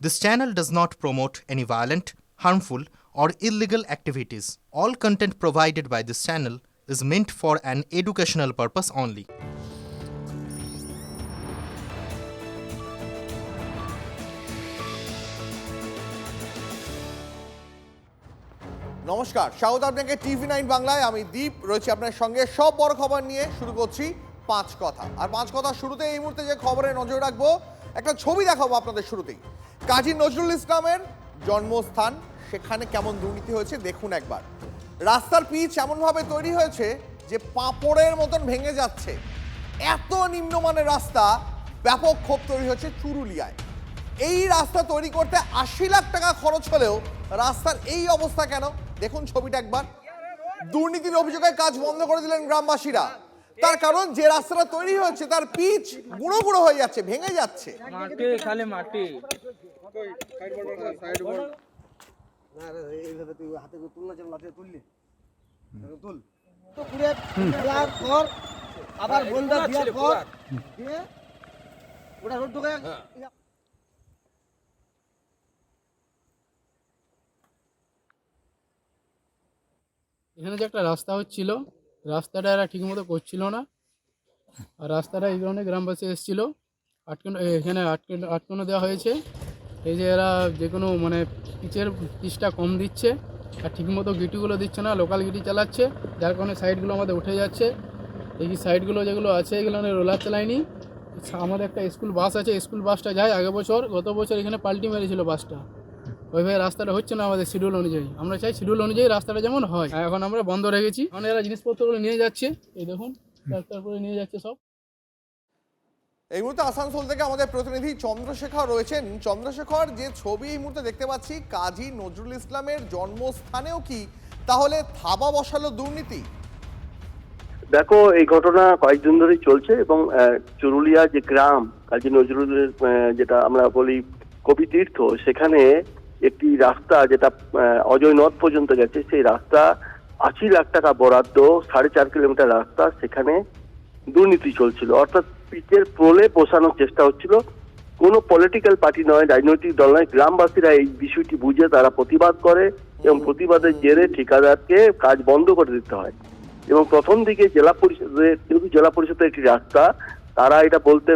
This channel does not promote any violent, harmful, or illegal activities. All content provided by this channel is meant for an educational purpose only. নমস্কার, স্বাগত আপনাকে TV9 বাংলায়। আমি দীপ রয়েছি আপনার সঙ্গে। সব বড় খবর নিয়ে শুরু করছি পাঁচ কথা। আর পাঁচ কথা শুরুতে এই মুহূর্তে যে খবরে নজর রাখবো, একটা ছবি দেখাবো আপনাদের শুরুতেই। কাজী নজরুল ইসলামের জন্মস্থান, সেখানে কেমন দুর্নীতি হয়েছে দেখুন একবার। রাস্তার পিচ এমনভাবে তৈরি হয়েছে যে পাঁপড়ের মতন ভেঙে যাচ্ছে। এত নিম্নমানের রাস্তা, ব্যাপক ক্ষোভ তৈরি হচ্ছে চুরুলিয়ায়। এই রাস্তা তৈরি করতে ৮০ লাখ টাকা খরচ হলেও রাস্তার এই অবস্থা কেন দেখুন ছবিটা একবার। দুর্নীতির অভিযোগে কাজ বন্ধ করে দিলেন গ্রামবাসীরা। তার কারণ যে রাস্তাটা তৈরি হয়েছে তার পিচ গুঁড়ো গুঁড়ো হয়ে যাচ্ছে, ভেঙে যাচ্ছে। মাটি খালি মাটি আবার বন্ধা দিয়ে পর দিয়ে ওটা রোড ঢোকে। এখানে যে একটা রাস্তা হচ্ছিল, রাস্তাটা এরা ঠিকমতো করছিল না। আর রাস্তাটা এই কারণে গ্রামবাসী এসেছিল, এখানে আটকানো দেওয়া হয়েছে। এই যে এরা যে কোনো মানে পিচটা কম দিচ্ছে আর ঠিকমতো গিটিগুলো দিচ্ছে না, লোকাল গিটি চালাচ্ছে, যার কারণে সাইডগুলো আমাদের উঠে যাচ্ছে। এই সাইডগুলো যেগুলো আছে এগুলো রোলার চালায়নি। আমাদের একটা স্কুল বাস আছে, স্কুল বাসটা যায় গত বছর এখানে পাল্টি মেরেছিল বাসটা। ওইভাবে রাস্তাটা হচ্ছে না আমাদের শিডিউল অনুযায়ী। আমরা চাই শিডিউল অনুযায়ী রাস্তাটা যেমন হয়। এখন আমরা বন্ধ রেখেছি, কারণ এরা জিনিসপত্রগুলো নিয়ে যাচ্ছে। এই দেখুন ট্রাক্টর করে নিয়ে যাচ্ছে সব। এই মুহূর্তে আসানসোল থেকে আমাদের প্রতিনিধি চন্দ্রশেখর রয়েছেন। চন্দ্রশেখর, যে ছবি এই মুহূর্তে দেখতে পাচ্ছি, কাজী নজরুল ইসলামের জন্মস্থানেও কি তাহলে থাবা বসালো দুর্নীতি? দেখো, এই ঘটনা কয়েকদিন ধরেই চলছে এবং চুরুলিয়া যে গ্রাম কাজী নজরুলের, যেটা আমরা বলি কবি তীর্থ, সেখানে একটি রাস্তা যেটা অজয় নদ পর্যন্ত গেছে, সেই রাস্তা ৮০ লাখ টাকা বরাদ্দ, ৪.৫ কিলোমিটার রাস্তা, সেখানে দুর্নীতি চলছিল। অর্থাৎ পিচের প্রলেপ বসানোর চেষ্টা হচ্ছিল। কোনো পলিটিক্যাল পার্টি নয়, রাজনৈতিক দল নয়, গ্রামবাসীরা এই বিষয়টি বুঝে তারা প্রতিবাদ করে এবং প্রতিবাদের জেরে ঠিকাদারকে কাজ বন্ধ করে দিতে হয়। এবং প্রথম দিকে জেলা পরিষদের একটি রাস্তা, তারা এটা বলতে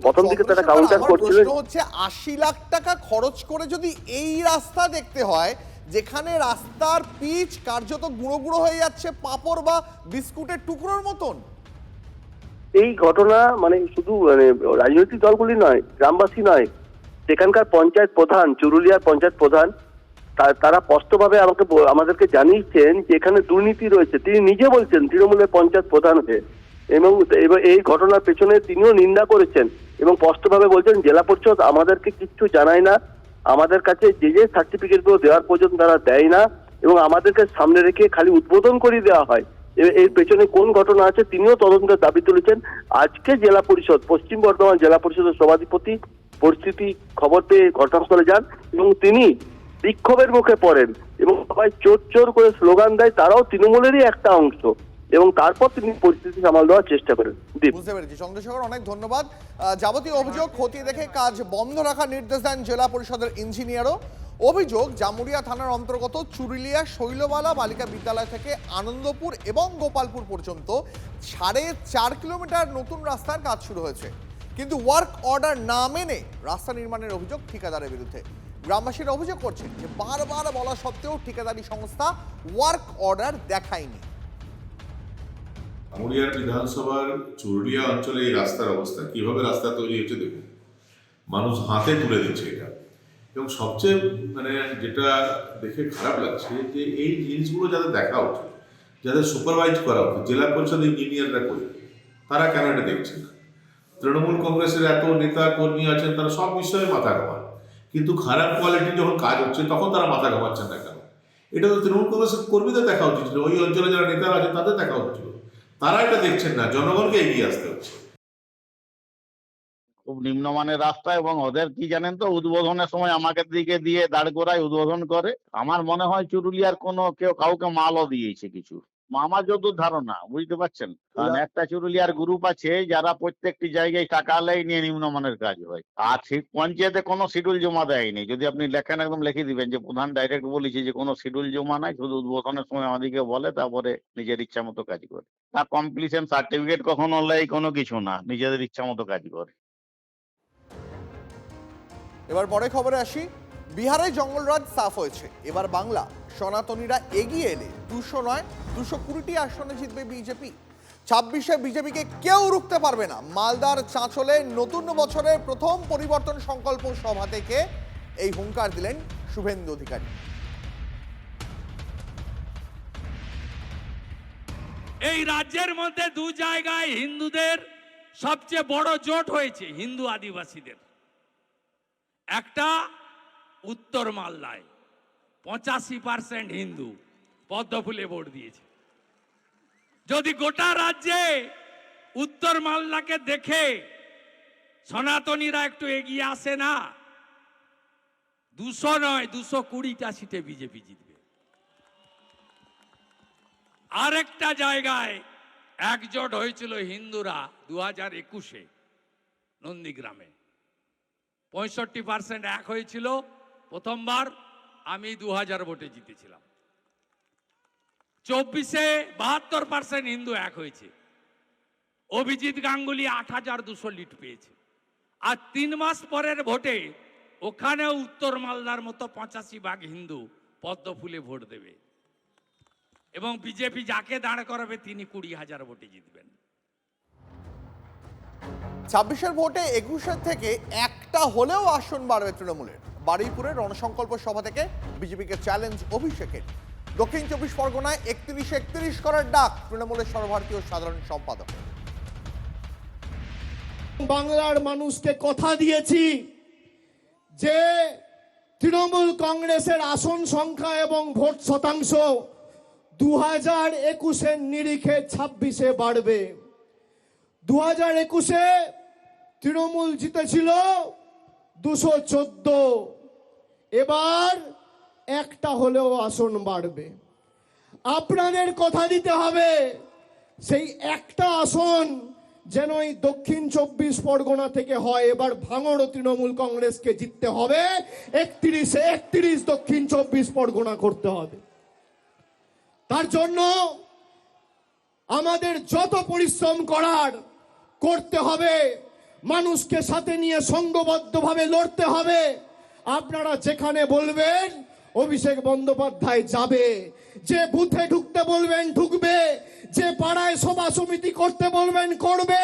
প্রথম দিকে তারা কাউন্টার করছিলেন। হচ্ছে ৮০ লাখ টাকা খরচ করে যদি এই রাস্তা দেখতে হয়, যেখানে রাস্তার পিচ কার্যত গুঁড়ো গুঁড়ো হয়ে যাচ্ছে, পাঁপড় বা বিস্কুটের টুকরোর মতন। এই ঘটনা মানে শুধু রাজনৈতিক দলগুলি নয়, গ্রামবাসী নয়, সেখানকার পঞ্চায়েত প্রধান, চুরুলিয়ার পঞ্চায়েত প্রধান, তারা স্পষ্টভাবে আমাদেরকে জানিয়েছেন যে এখানে দুর্নীতি রয়েছে। তিনি নিজে বলছেন, তৃণমূলের পঞ্চায়েত প্রধান হয়ে, এবং এই ঘটনার পেছনে তিনিও নিন্দা করেছেন এবং স্পষ্টভাবে বলছেন জেলা পরিষদ আমাদেরকে কিচ্ছু জানায় না, আমাদের কাছে যে সার্টিফিকেটগুলো দেওয়ার পর্যন্ত তারা দেয় না এবং আমাদেরকে সামনে রেখে খালি উদ্বোধন করে দেওয়া হয়। এর পেছনে কোন ঘটনা আছে তিনিও তদন্তের দাবি তুলেছেন। আজকে জেলা পরিষদ, পশ্চিম বর্ধমান জেলা পরিষদের সভাধিপতি পরিস্থিতি খবর পেয়ে ঘটনাস্থলে যান এবং তিনি বিক্ষোভের মুখে পড়েন এবং সবাই চোর চোর করে স্লোগান দেয়, তারাও তৃণমূলেরই একটা অংশ, এবং তারপর তিনি পরিস্থিতি সামাল দেওয়ার চেষ্টা করেন। বুঝতে পেরেছি চন্দ্রশেখর, অনেক ধন্যবাদ। যাবতীয় অভিযোগ খতিয়ে দেখে কাজ বন্ধ রাখার নির্দেশ দেন জেলা পরিষদের ইঞ্জিনিয়ারও। অভিযোগ, জামুরিয়া থানার অন্তর্গত চুরুলিয়া শৈলবালা বালিকা বিদ্যালয় থেকে আনন্দপুর এবং গোপালপুর পর্যন্ত ৪.৫ কিলোমিটার নতুন রাস্তার কাজ শুরু হয়েছে, কিন্তু ওয়ার্ক অর্ডার না মেনে রাস্তা নির্মাণের অভিযোগ ঠিকাদারের বিরুদ্ধে। গ্রামবাসীরা অভিযোগ করছেন যে বারবার বলা সত্ত্বেও ঠিকাদারি সংস্থা ওয়ার্ক অর্ডার দেখায়নি। জামুরিয়া বিধানসভার চুরুলিয়া অঞ্চলে এই রাস্তার অবস্থা, কিভাবে রাস্তা তৈরি হচ্ছে দেখুন, মানুষ হাতে তুলে দিচ্ছে এটা। এবং সবচেয়ে যেটা দেখে খারাপ লাগছে যে এই জিনিসগুলো যাদের দেখা উচিত, যাদের সুপারভাইজ করা উচিত, জেলা পরিষদ ইঞ্জিনিয়াররা করে, তারা কেন এটা দেখছে না? তৃণমূল কংগ্রেসের এত নেতা কর্মী আছেন, তারা সব বিষয়ে মাথা ঘামান, কিন্তু খারাপ কোয়ালিটি যখন কাজ হচ্ছে তখন তারা মাথা ঘামাচ্ছেন না কেন? এটা তো তৃণমূল কংগ্রেসের কর্মীদের দেখা উচিত ছিল, ওই অঞ্চলে যারা নেতারা আছে তাদের দেখা উচিত ছিল। তারা এটা দেখছেন না, জনগণকে এগিয়ে আসতে হচ্ছে। খুব নিম্নমানের রাস্তা, এবং ওদের কি জানেন তো, উদ্বোধনের সময় আমাকে দিকে দিয়ে দাঁড় করায় উদ্বোধন করে। আমার মনে হয় চুরুলিয়ার কোনো কেউ কাউকে মালও দিয়েছে কিছু, আমার যতদূর ধারণা, বুঝতে পারছেন, কারণ একটা চুরুলিয়ার গ্রুপ আছে যারা প্রত্যেকটি জায়গায় টাকা আলাই নিয়ে নিম্নমানের কাজ হয়, আর পঞ্চায়েতে কোনো শিডিউল জমা দেয়নি। যদি আপনি লেখেন একদম লিখে দিবেন যে প্রধান ডাইরেক্ট বলেছে যে কোনো শিডিউল জমা নাই, শুধু উদ্বোধনের সময় আমাদেরকে বলে, তারপরে নিজের ইচ্ছা মতো কাজ করে। তার কমপ্লিশন সার্টিফিকেট কখনো লাই কোনো কিছু না, নিজেদের ইচ্ছা মতো কাজ করে। এবার পরে খবরে আসি। বিহারে জঙ্গলরাজ সাফ হয়েছে, এবার বাংলা। সনাতনীরা এগিয়ে এলে 200 নয় 220টি আসনে জিতবে বিজেপি। 26-এ বিজেপিকে কেউ রুখতে পারবে না। মালদার চাঁচলে নতুন বছরের প্রথম পরিবর্তন সংকল্প সভা থেকে এই হুঙ্কার দিলেন শুভেন্দু অধিকারী। এই রাজ্যের মধ্যে দু জায়গায় হিন্দুদের সবচেয়ে বড় জোট হয়েছে, হিন্দু আদিবাসীদের। একটা উত্তর মালদায় 85% হিন্দু পদ্মফুলে ভোট দিয়েছে। যদি গোটা রাজ্যে উত্তর মালদাকে দেখে সনাতনীরা একটু এগিয়ে আসে না, 200 নয় 220টা সিটে বিজেপি জিতবে। আরেকটা জায়গায় একজোট হয়েছিল হিন্দুরা 2021-এ নন্দীগ্রামে, 65% এক হয়েছিল। প্রথমবার আমি 2000 ভোটে জিতেছিলাম। 24-এ 72% হিন্দু এক হয়েছে। অভিজিৎ গাঙ্গুলি 8200 লিড পেয়েছে। আর 3 মাস পরের ভোটে ওখানেও উত্তর মালদার মতো 85% হিন্দু পদ্মফুলে ভোট দেবে এবং বিজেপি যাকে দাঁড় করাবে তিনি 20,000 ভোটে জিতবেন। 26-এর ভোটে 21-এর থেকে একটা হলেও আসন বাড়বে তৃণমূলের। বারুইপুরের রণসংকল্প সভা থেকে বিজেপিকে চ্যালেঞ্জ অভিষেকের। দক্ষিণ 24 পরগনায় 31 করার ডাক তৃণমূলের সর্বভারতীয় সাধারণ সম্পাদক। বাংলার মানুষকে কথা দিয়েছি যে তৃণমূল কংগ্রেসের আসন সংখ্যা এবং ভোট শতাংশ 2021-এর নিরিখে 26-এ বাড়বে। 2021-এ তৃণমূল জিতেছিল 214, এবার একটা হলেও আসন বাড়বে। আপনাদের কথা দিতে হবে সেই একটা আসন যেন এই দক্ষিণ 24 পরগনা থেকে হয়। এবার ভাঙড় তৃণমূল কংগ্রেসকে জিততে হবে, 31 দক্ষিণ 24 পরগনা করতে হবে। তার জন্য আমাদের যত পরিশ্রম করার করতে হবে, মানুষকে সাথে নিয়ে সংঘবদ্ধভাবে লড়তে হবে। আপনারা যেখানে বলবেন অভিষেক বন্দ্যোপাধ্যায় যাবে, যে বুথে ঢুকতে বলবেন ঢুকবে, যে পাড়ায় সভা সমিতি করতে বলবেন করবে,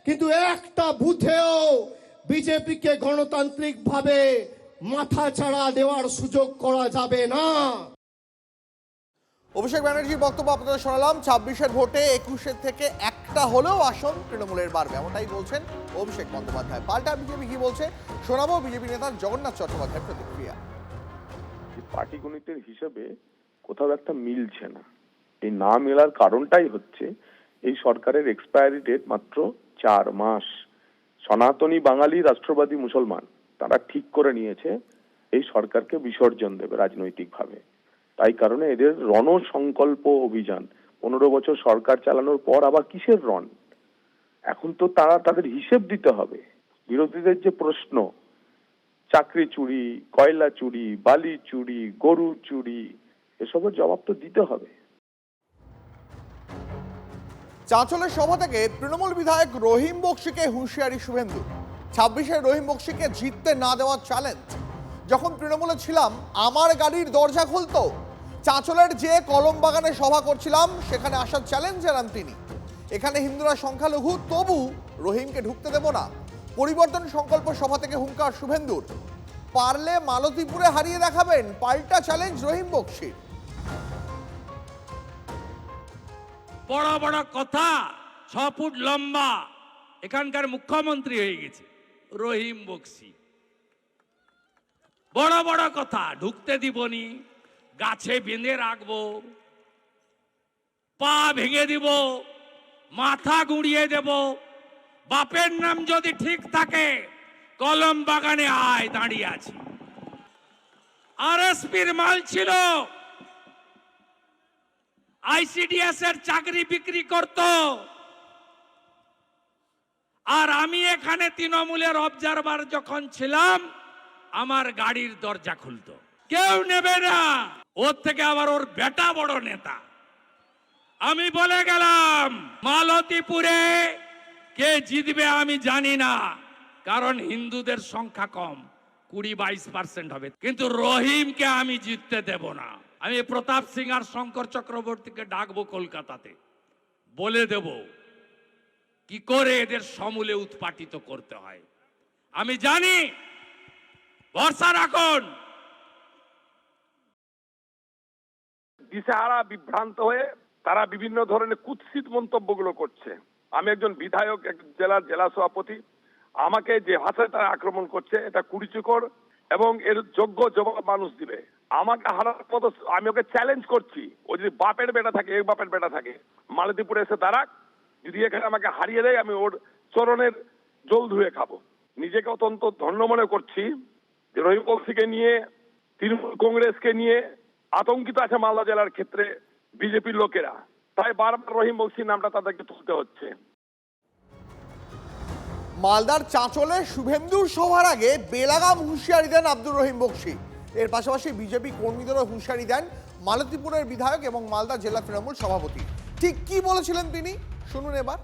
কিন্তু একটা বুথেও বিজেপিকে গণতান্ত্রিকভাবে মাথাচাড়া দেওয়ার সুযোগ করা যাবে না। অভিষেক ব্যানার্জির বক্তব্য আপনাদের শোনালাম। 26-এর ভোটে 21-এর থেকে একটা হলেও আসন তৃণমূলের বাড়বে, এমনটাই বলছেন অভিষেক বন্দ্যোপাধ্যায়। পাল্টা বিজেপি কি বলছে শোনাবো বিজেপি নেতা জগন্নাথ চট্টোপাধ্যায়ের প্রতিক্রিয়া। পাটিগণিতের হিসেবে কোথাও একটা মিলছে না। এই না মেলার কারণটাই হচ্ছে এই সরকারের এক্সপায়ারি ডেট মাত্র 4 মাস। সনাতনী বাঙালি রাষ্ট্রবাদী মুসলমান তারা ঠিক করে নিয়েছে এই সরকারকে বিসর্জন দেবে রাজনৈতিকভাবে। তাই কারণে এদের রণসংকল্প অভিযান। 15 বছর সরকার চালানোর পর আবার কিসের রণ? এখন তো তারা তাদের হিসেব দিতে হবে। বিরোধীদের যে প্রশ্ন, চাকরি চুরি, কয়লা চুরি, বালি চুরি, গরু চুরি, এসবের জবাব তো দিতে হবে। চাঁচলের সভা থেকে তৃণমূল বিধায়ক রহিম বক্সিকে হুঁশিয়ারি শুভেন্দু। 26-এর রহিম বক্সিকে জিততে না দেওয়ার চ্যালেঞ্জ। যখন তৃণমূলে ছিলাম আমার গাড়ির দরজা খুলতো। চাঁচলের যে কলম বাগানে সভা করছিলাম সেখানে আসার চ্যালেঞ্জ জানান তিনি। এখানে হিন্দুরা সংখ্যালঘু, তবু রহিমকে ঢুকতে দেব না। পরিবর্তন সংকল্প সভা থেকে হুঙ্কার শুভেন্দুর। পারলে মালতীপুরে হারিয়ে দেখাবেন, পাল্টা চ্যালেঞ্জ রহিম বক্সির। বড় বড় কথা, 6 ফুট লম্বা, এখানকার মুখ্যমন্ত্রী হয়ে গেছে রহিম বক্সি। বড় বড় কথা, ঢুকতে দিবনি, গাছে বেঁধে রাখবো, পা ভেঙে দিব, মাথা গুঁড়িয়ে দেব, বাপের নাম যদি ঠিক থাকে কলম বাগানে আয়, দাঁড়িয়ে আছি। আরএসপির মাল ছিল, আইসিডিএস এর চাকরি বিক্রি করত, আর আমি এখানে তৃণমূলের অবজারভার যখন ছিলাম আমার গাড়ির দরজা খুলতো, কেউ নেবে না। ওর থেকে আবার ওর বেটা বড় নেতা। আমি বলে গেলাম মালতীপুরে কে জিতবে আমি জানি না, কারণ হিন্দুদের সংখ্যা কম, 20-22% হবে, কিন্তু রহিমকে আমি জিততে দেব না। আমি প্রতাপ সিং আর শঙ্কর চক্রবর্তীকে ডাকবো কলকাতাতে, বলে দেব কি করে এদের সমূলে উৎপাটিত করতে হয়। আমি জানি, ভরসা রাখুন। দিশেহারা বিভ্রান্ত হয়ে তারা বিভিন্ন ধরনের কুৎসিত মন্তব্যগুলো করছে। আমি একজন বিধায়ক, এক জেলা সভাপতি, আমাকে যে ভাষায় তারা আক্রমণ করছে এটা কুড়িচুকর, এবং এর যোগ্য জবাব মানুষ দিবে। আমাকে হারার মতো আমি ওকে চ্যালেঞ্জ করছি, ও যদি বাপের বেটা থাকে, এক বাপের বেটা থাকে, মালতীপুরে এসে দাঁড়াক, যদি এখানে আমাকে হারিয়ে দেয় আমি ওর চরণের জল ধুয়ে খাবো। নিজেকে অত্যন্ত ধন্য মনে করছি যে রহিম বক্সিকে নিয়ে, তৃণমূল কংগ্রেসকে নিয়ে আতঙ্কিত আছে মালদা জেলার ক্ষেত্রে বিজেপির লোকেরা, তাই বারবার রহিম বক্সির নামটা তাদেরকে তুলতে হচ্ছে। মালদার চাঁচলে শুভেন্দুর সভার আগে বেলাগাম হুঁশিয়ারি দেন আব্দুর রহিম বক্সি। এর পাশাপাশি বিজেপি কর্মীদেরও হুঁশিয়ারি দেন মালতীপুরের বিধায়ক এবং মালদা জেলা তৃণমূল সভাপতি। ঠিক কি বলেছিলেন তিনি, শুনুন এবার।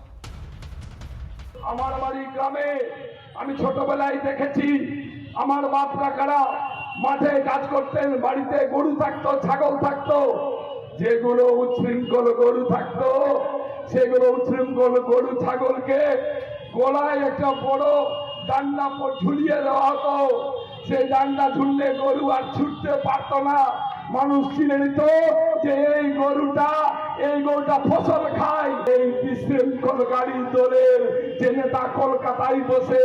আমার বাড়ি গ্রামে আমি ছোটবেলায় দেখেছি আমার বাপ কাকারা মাঠে কাজ করতেন, বাড়িতে গরু থাকতো, ছাগল থাকতো, যেগুলো উচ্ছৃঙ্খল গরু থাকতো সেগুলো উচ্ছৃঙ্খল গরু ছাগলকে গলায় একটা বড় ডান্ডা ঝুলিয়ে দেওয়া হতো। সেই ডান্ডা ঝুললে গরু আর ছুটতে পারতো না। মানুষ চিনে নিত যে এই গরুটা ফসল খায়। এই বিশৃঙ্খলকারী দলের যে নেতা কলকাতায় বসে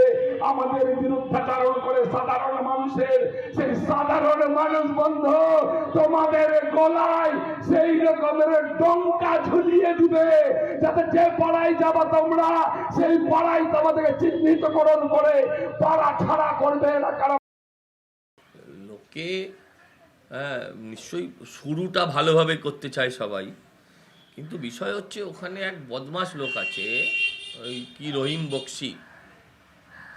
আমাদের বিরুদ্ধাচারণ করে সাধারণ মানুষের, সেই সাধারণ মানুষ বন্ধু তোমাদের গলায় সেই রকমের ডঙ্কা ঝুলিয়ে দিবে, যাতে যে পাড়ায় যাবা তোমরা সেই পাড়ায় তোমাদেরকে চিহ্নিতকরণ করে পাড়া ছাড়া করবে না। লোকে নিশ্চয়ই শুরুটা ভালোভাবে করতে চায় সবাই, কিন্তু বিষয় হচ্ছে ওখানে এক বদমাশ লোক আছে, ওই কি রহিম বক্সি,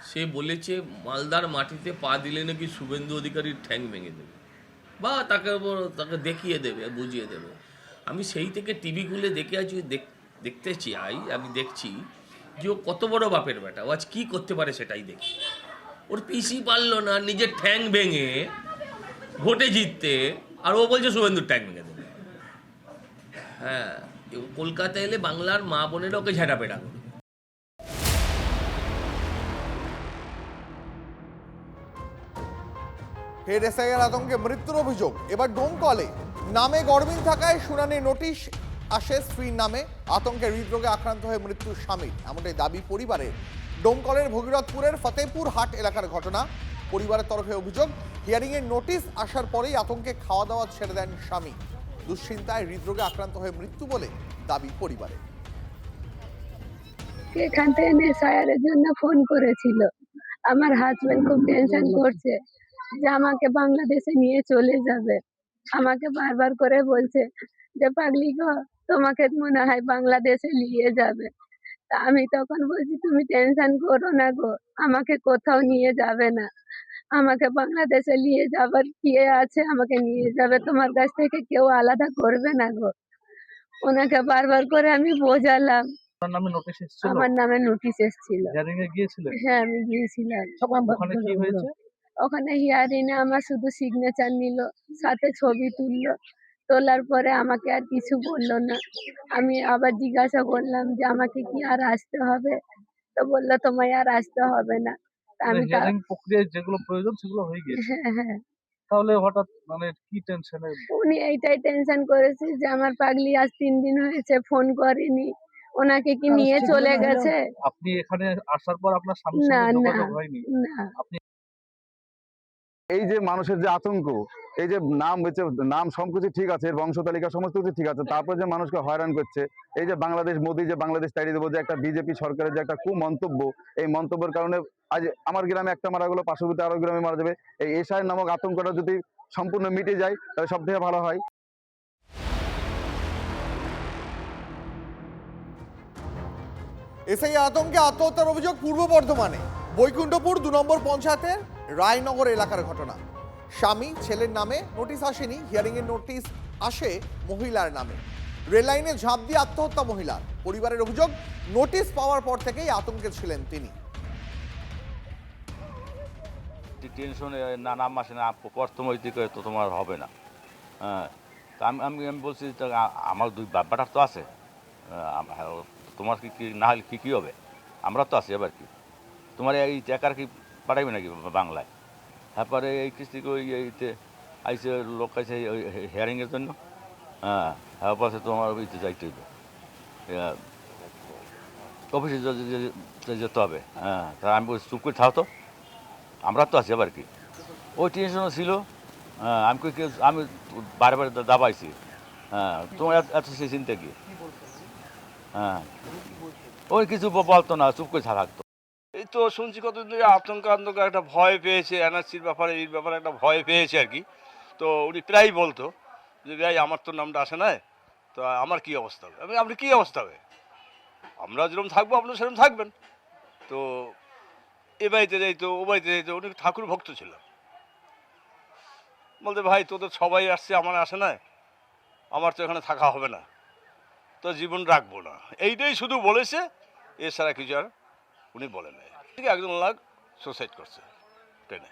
সে বলেছে মালদার মাটিতে পা দিলে নাকি শুভেন্দু অধিকারীর ঠ্যাং ভেঙে দেবে বা তাকে দেখিয়ে দেবে, বুঝিয়ে দেবে। আমি সেই থেকে টিভি খুলে দেখতে চাই, আমি দেখছি যে ও কত বড় বাপের বেটা, ও আজ কী করতে পারে সেটাই দেখি। ওর পিসি পারলো না নিজের ঠ্যাং ভেঙে ভোটে জিততে, আর ও বলছে শুভেন্দুর ট্যাগ ভেঙে দেবে। হ্যাঁ, কলকাতায় এলে বাংলার মা বোনেরা ওকে ঝেঁটাপেটা করে। ফের এসআইআর আতঙ্কে মৃত্যুর অভিযোগ। এবার ডোমকলে নামে গরমিল থাকায় শুনানি নোটিশ আসে স্ত্রীর নামে। আতঙ্কে হৃদরোগে আক্রান্ত হয়ে মৃত্যু স্বামীর, এমনটাই দাবি পরিবারের। ডোমকলের ভগীরথপুরের ফতেপুর হাট এলাকার ঘটনা। পরিবারের তরফে অভিযোগ, হিয়ারিংয়ের নোটিশ আসার পরেই আতঙ্কে খাওয়া দাওয়া ছেড়ে দেন স্বামী। দুশ্চিন্তায় হৃদরোগে আক্রান্ত হয়ে মৃত্যু বলে দাবি পরিবারের। এখান থেকে এসআইআরের জন্য ফোন করেছিল। আমার হাজবেন্ড খুব টেনশন করছে যে আমাকে বাংলাদেশে নিয়ে চলে যাবে। আমাকে বারবার করে বলছে যে পাগলি গো, তোমাকে মনে হয় বাংলাদেশে নিয়ে যাবে। তা আমি তখন বলছি তুমি টেনশন করো না গো, আমাকে কোথাও নিয়ে যাবে না, আমাকে বাংলাদেশে নিয়ে যাবার কি আছে, আমাকে নিয়ে যাবে, তোমার কাছ থেকে কেউ আলাদা করবে না গো। ওনাকে বারবার করে আমি বোঝালাম। আমার নামে নোটিশ এসেছিল। হ্যাঁ, আমি গিয়েছিলাম। ওখানে হিয়ারিং এ আমার শুধু সিগনেচার নিল, সাথে ছবি তুললো। তোলার পরে আমাকে আর কিছু বললো না। আমি আবার জিজ্ঞাসা করলাম যে আমাকে কি আর আসতে হবে, তো বললো তোমায় আর আসতে হবে না। আমি যেগুলো প্রয়োজন সেগুলো হয়ে গেছে। হ্যাঁ হ্যাঁ। তাহলে হঠাৎ কি টেনশনে? উনি এইটাই টেনশন করেছে যে আমার পাগলি আজ 3 দিন হয়েছে ফোন করেনি, ওনাকে কি নিয়ে চলে গেছে। আপনি এখানে আসার পর আপনার স্বামীর সঙ্গে যোগাযোগ হয়নি? না। এই যে মানুষের যে আতঙ্ক, এই যে নাম সবকিছু ঠিক আছে, এর বংশ তালিকা সমস্ত কিছু ঠিক আছে, তারপর যে মানুষকে হয়রান করছে, এই যে বাংলাদেশ মোদি যে বাংলাদেশ তাড়িয়ে দেবো, যে একটা বিজেপি সরকারের যে একটা কুমন্তব্য, এই মন্তব্যের কারণে আজ আমার গ্রামে একটা মারা গেলো, পার্শ্ববর্তী আরো গ্রামে মারা যাবে। এই এসআইআর নামক আতঙ্কটা যদি সম্পূর্ণ মিটে যায় তাহলে সব থেকে ভালো হয়। এসআই আতঙ্কে আত্মহত্যার অভিযোগ পূর্ব বর্ধমানে বৈকুণ্ঠপুর 2 নম্বর পঞ্চায়েতের রায়নগর এলাকার ঘটনা। স্বামী ছেলের নামে নোটিশ আসেনি, হিয়ারিং এর নোটিশ আসে মহিলার নামে। রেল লাইনে ঝাঁপ দিয়ে আত্মহত্যা মহিলার। পরিবারের অভিযোগ, নোটিশ পাওয়ার পর থেকেই আতঙ্কে ছিলেন তিনি। টেনশনে না নাম আসে না, অর্থনৈতিক তো তোমার হবে না। হ্যাঁ, তা আমি বলছি আমার 2 ব্যাপারটা তো আছে, তোমার কি না হলে কী হবে, আমরা তো আছি। এবার কি তোমার এই টাকার কি পাঠাইবে নাকি বাংলায়? তারপরে এই কিস্তি এইতে আইসে লোক আইসে হিয়ারিংয়ের জন্য। হ্যাঁ, তারপর তোমার ওইতে যাইতে হইবে, অফিসে যেতে হবে। হ্যাঁ, তা আমি বলছি চুপ করে থাকো তো, আমরা তো আছি। আবার কি ওই টেনশনও ছিল। হ্যাঁ, আমি বারে বারে দাবাইছি। হ্যাঁ, তোমার এত সে চিন্তা কি? হ্যাঁ, ওই কিছু বলতো না, চুপ করে থাকতো। এই তো শুনছি কতদিন ধরে আতঙ্ক একটা ভয় পেয়েছে, এনআরসির ব্যাপারে এই ব্যাপারে একটা ভয় পেয়েছে আর কি। তো উনি প্রায়ই বলতো যে ভাই আমার তো নামটা আসে না, তো আমার কি অবস্থা হবে? আপনি কি অবস্থা হবে? আমরা যেরকম থাকবো আপনারা সেরকম থাকবেন। তো এ বাড়িতে যাইতো, ও বাড়িতে যাইতো, উনি ঠাকুর ভক্ত ছিল। বলতে ভাই তোদের সবাই আসছে, আমার আসে না, আমার তো এখানে থাকা হবে না, তো জীবন রাখবো না, এইটাই শুধু বলেছে, এছাড়া কিছু আর উনি বলেন নাই। ঠিক একজন লাগ সুসাইড করছে ট্রেনে।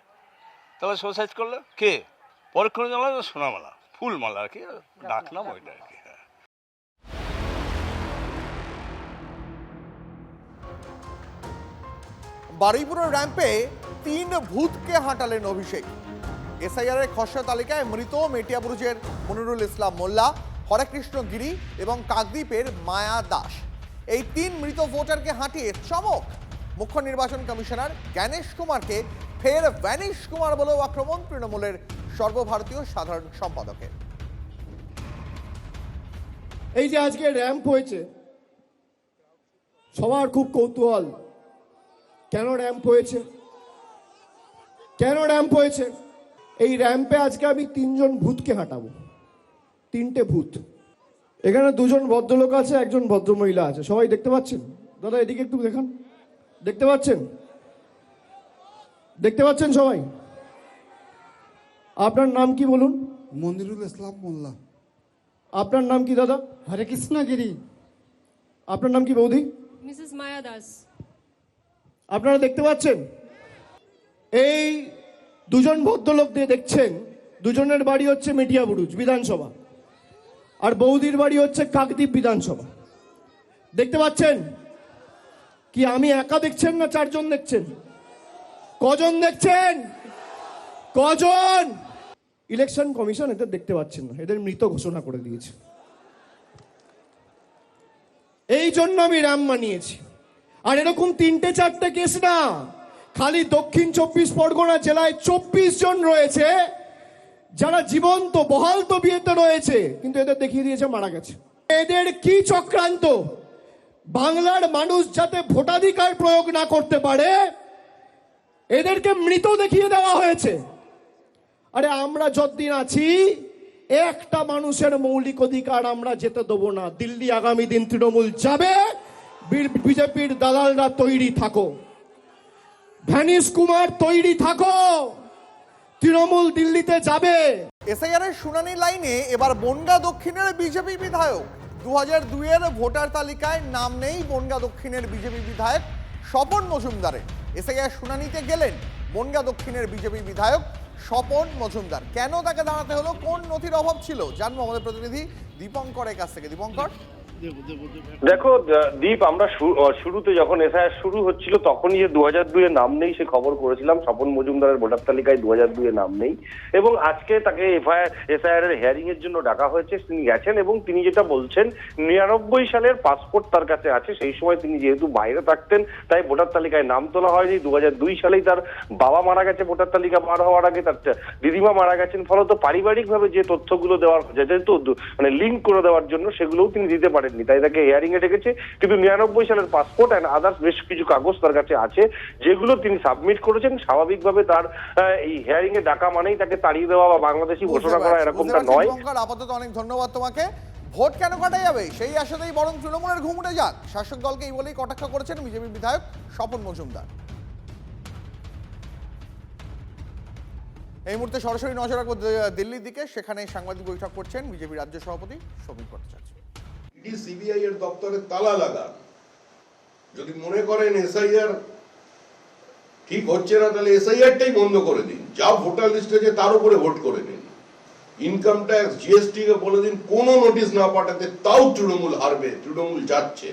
তাহলে সুসাইড করলে কে? পরক্ষণে জানলাম সোনামালা, ফুলমালা আর কি, ডাক নাম ওইটা আর কি। বারুইপুরের র্যাম্পে 3 ভূতকে হাঁটালেন অভিষেক। এসআইআর এর খসড়া তালিকায় মৃত মেটিয়াবুরুজের মনিরুল ইসলাম মোল্লা, হরেকৃষ্ণ গিরি এবং কাকদ্বীপের মায়া দাস। এই 3 মৃত ভোটারকে হাঁটিয়ে চমক। মুখ্য নির্বাচন কমিশনার জ্ঞানেশ কুমারকে ফের ভ্যানিশ কুমার বলেও আক্রমণ তৃণমূলের সর্বভারতীয় সাধারণ সম্পাদকের। এই যে আজকে র্যাম্প হয়েছে, সবার খুব কৌতূহল, কেন র্যাম্প হয়েছে, কেন র্যাম্প হয়েছে? এই র্যাম্পে আজকে আমি 3 জন ভূতকে হাঁটাবো, 3টে ভূত। এখানে 2 জন ভদ্রলোক আছে, একজন ভদ্রমহিলা আছে, সবাই দেখতে পাচ্ছেন? দাদা এদিকে একটু দেখান, দেখতে পাচ্ছেন? দেখতে পাচ্ছেন সবাই? আপনার নাম কি বলুন? মনিরুল ইসলাম মোল্লা। আপনার নাম কি দাদা? হরে কৃষ্ণ গিরি। আপনার নাম কি বৌদি? মিসেস মায়া দাস। আপনারা দেখতে পাচ্ছেন এই 2 জন ভদ্রলোক দিয়ে দেখছেন, 2 জনের বাড়ি হচ্ছে মেটিয়াবুরুজ বিধানসভা, আর বৌদির বাড়ি হচ্ছে কাকদ্বীপ বিধানসভা। দেখতে পাচ্ছেন কি? আমি একা দেখছেন না 4 জন দেখছেন? কজন দেখছেন? কজন? ইলেকশন কমিশন এদের দেখতে পাচ্ছেন না, এদের মৃত ঘোষণা করে দিয়েছে। এই জন্য আমি র্যাম্প বানিয়েছি। আর এরকম 3-4টে কেস না, খালি দক্ষিণ 24 পরগনা জেলায় 24 জন রয়েছে যারা জীবন্ত বহাল তবিয়তে রয়েছে, কিন্তু এদের দেখিয়ে দিয়েছে মারা গেছে। এদের কি চক্রান্ত? বাংলার মানুষ যাতে ভোটাধিকার প্রয়োগ না করতে পারে, এদেরকে মৃত দেখিয়ে দেওয়া হয়েছে। আরে আমরা যতদিন আছি, একটা মানুষের মৌলিক অধিকার আমরা যেতে দেবো না। দিল্লি আগামী দিন তৃণমূল যাবে, বিজেপির দালালরা তৈরি থাকো, ভ্যানিশ কুমার তৈরি থাকো, তৃণমূল দিল্লিতে যাবে। এসআইআর এর শুনানি লাইনে এবার বনগাঁ দক্ষিণের বিজেপি বিধায়ক। 2002 এর ভোটার তালিকায় নাম নেই বনগাঁ দক্ষিণের বিজেপি বিধায়ক স্বপন মজুমদারের। এসআইআর শুনানিতে গেলেন বনগাঁ দক্ষিণের বিজেপি বিধায়ক স্বপন মজুমদার। কেন তাকে দাঁড়াতে হলো, কোন নথির অভাব ছিল, জানবো আমাদের প্রতিনিধি দীপঙ্করের কাছ থেকে। দীপঙ্কর। দেখো দীপ, আমরা শুরুতে যখন এসআইআর শুরু হচ্ছিল তখনই যে 2002 এর নাম নেই সে খবর করেছিলাম। স্বপন মজুমদারের ভোটার তালিকায় 2002 এর নাম নেই এবং আজকে তাকে এসআইআর এর হিয়ারিং এর জন্য ডাকা হয়েছে। তিনি গেছেন এবং তিনি যেটা বলছেন 99 সালের পাসপোর্ট তার কাছে আছে। সেই সময় তিনি যেহেতু বাইরে থাকতেন তাই ভোটার তালিকায় নাম তোলা হয়নি। 2002 সালেই তার বাবা মারা গেছে, ভোটার তালিকা বার হওয়ার আগে তার দিদিমা মারা গেছেন। ফলত পারিবারিকভাবে যে তথ্যগুলো দেওয়ার যেহেতু মানে লিঙ্ক করে দেওয়ার জন্য সেগুলোও তিনি দিতে পারেন, তাই তাকে হিয়ারিং এ ডেকেছে। কিন্তু 99 সালের পাসপোর্ট এন্ড আদার্স বেশ কিছু কাগজ তার কাছে আছে যেগুলো তিনি সাবমিট করেছেন। স্বাভাবিকভাবে তার এই হিয়ারিং এ ডাকা মানেই তাকে তাড়িয়ে দেওয়া বা বাংলাদেশি ঘোষণা করা এরকমটা নয়। আপাতত অনেক ধন্যবাদ তোমাকে। ভোট কেন কাটা যাবে সেই আশাতেই বরং তৃণমূলের ঘুম উড়ে যাক, শাসক দলকে এই বলেই কটাক্ষ করেছেন বিজেপি বিধায়ক স্বপন মজুমদার। এই মুহূর্তে সরাসরি নজর রাখবো দিল্লির দিকে, সেখানে সাংবাদিক বৈঠক করছেন বিজেপি রাজ্য সভাপতি সৌমিক ভট্টাচার্য। সিবিআই এর দপ্তরে তালা লাগা, যদি মনে করেন এসআইআর ঠিক হচ্ছে না তাহলে এসআইআরটাই বন্ধ করে দিন, যা ভোটার লিস্টে আছে তার উপরে ভোট করে নিন। ইনকাম ট্যাক্স জিএসটি কে বলে দিন কোনো নোটিশ না পাঠাতে, তাও তৃণমূল হারবে। তৃণমূল যাচ্ছে,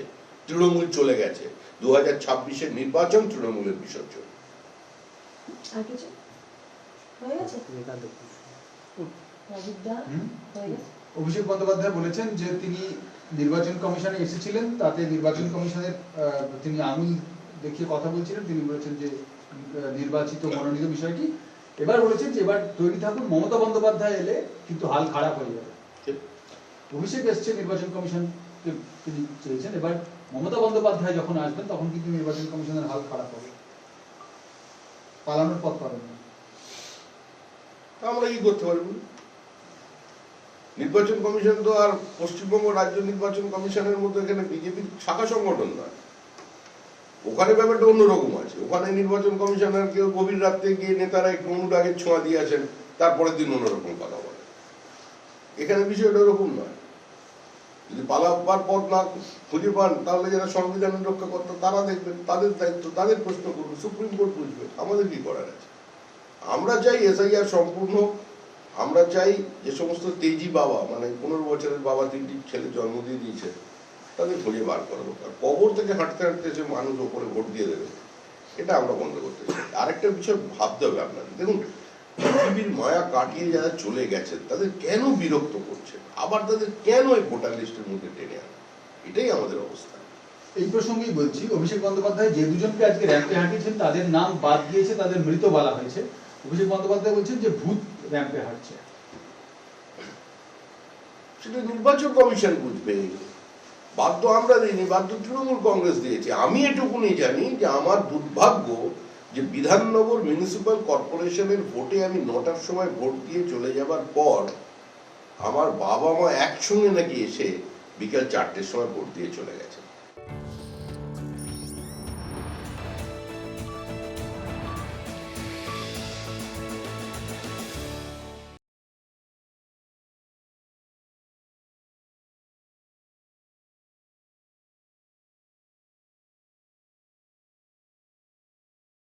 তৃণমূল চলে গেছে। 2026-এর নির্বাচন তৃণমূলের বিসর্জন। অভিষেক বন্দ্যোপাধ্যায় বলেছেন যে তিনি নির্বাচন কমিশনে এসেছিলেন, তাতে নির্বাচন কমিশনের তিনি আঙুল দেখিয়ে কথা বলছিলেন। তিনি বলেছেন যে নির্বাচিত মনোনীত বিষয়টি, এবার বলেছেন যে এবার তৈরি থাকুন, মমতা বন্দ্যোপাধ্যায় এলে কিন্তু হাল খারাপ হয়ে যাবে। অভিষেক এসছে নির্বাচন কমিশন তিনি চেয়েছেন, এবার মমতা বন্দ্যোপাধ্যায় যখন আসবেন তখন কিন্তু নির্বাচন কমিশনের হাল খারাপ হবে, পালানোর পথ পাবেন না। আমরা কি করতে পারবো? নির্বাচন কমিশন তো আর পশ্চিমবঙ্গ রাজ্য নির্বাচন কমিশনের মতো এখানে বিজেপির শাখা সংগঠন নয়। ওখানে ব্যাপারটা অন্যরকম আছে। ওখানে নির্বাচন কমিশনার কেউ গভীর রাত্রে গিয়ে নেতারা একটু অনুরাগের ছোঁয়া দিয়েছেন, তারপরের দিন অন্যরকম কথা বলে। এখানে বিষয়টা ওরকম নয়। যদি পালাবার পথ না খুঁজে পান তাহলে যারা সংবিধানের রক্ষাকর্তা তারা দেখবেন, তাদের দায়িত্ব, তাদের প্রশ্ন করবে, সুপ্রিম কোর্ট বুঝবে। আমাদের কি করার আছে? আমরা চাই এসআইআর সম্পূর্ণ। আমরা চাই যে সমস্ত তেজি বাবা, মানে 15 বছরের বাবা 3টি ছেলে জন্ম দিয়ে দিয়েছে, তাদের খুঁজে বার করা দরকার। কবর থেকে হাঁটতে হাঁটতে যে মানুষ ওপরে ভোট দিয়ে দেবে, এটা আমরা বন্ধ করতে চাই। আরেকটা বিষয় ভাবতে হবে আপনাদের। দেখুন, পৃথিবীর মায়া কাটিয়ে যারা চলে গেছেন তাদের কেন বিরক্ত করছে, আবার তাদের কেন এই ভোটার লিস্টের মধ্যে টেনে আনা, এটাই আমাদের অবস্থা। এই প্রসঙ্গেই বলছি, অভিষেক বন্দ্যোপাধ্যায় যে দুজনকে আজকে র্যাম্পে হাঁটিয়েছেন তাদের নাম বাদ দিয়েছে, তাদের মৃত বলা হয়েছে। অভিষেক বন্দ্যোপাধ্যায় বলছেন যে ভূত র্যাম্পে হাঁটছে। সেটা নির্বাচন কমিশন বুঝবে। বাধ্য আমরা দিইনি, বাধ্য তৃণমূল কংগ্রেস দিয়েছে। আমি এটুকুনি জানি যে আমার দুর্ভাগ্য যে বিধাননগর মিউনিসিপ্যাল কর্পোরেশনের ভোটে আমি 9টার সময় ভোট দিয়ে চলে যাবার পর আমার বাবা মা একসঙ্গে নাকি এসে বিকেল 4টের সময় ভোট দিয়ে চলে গেছে।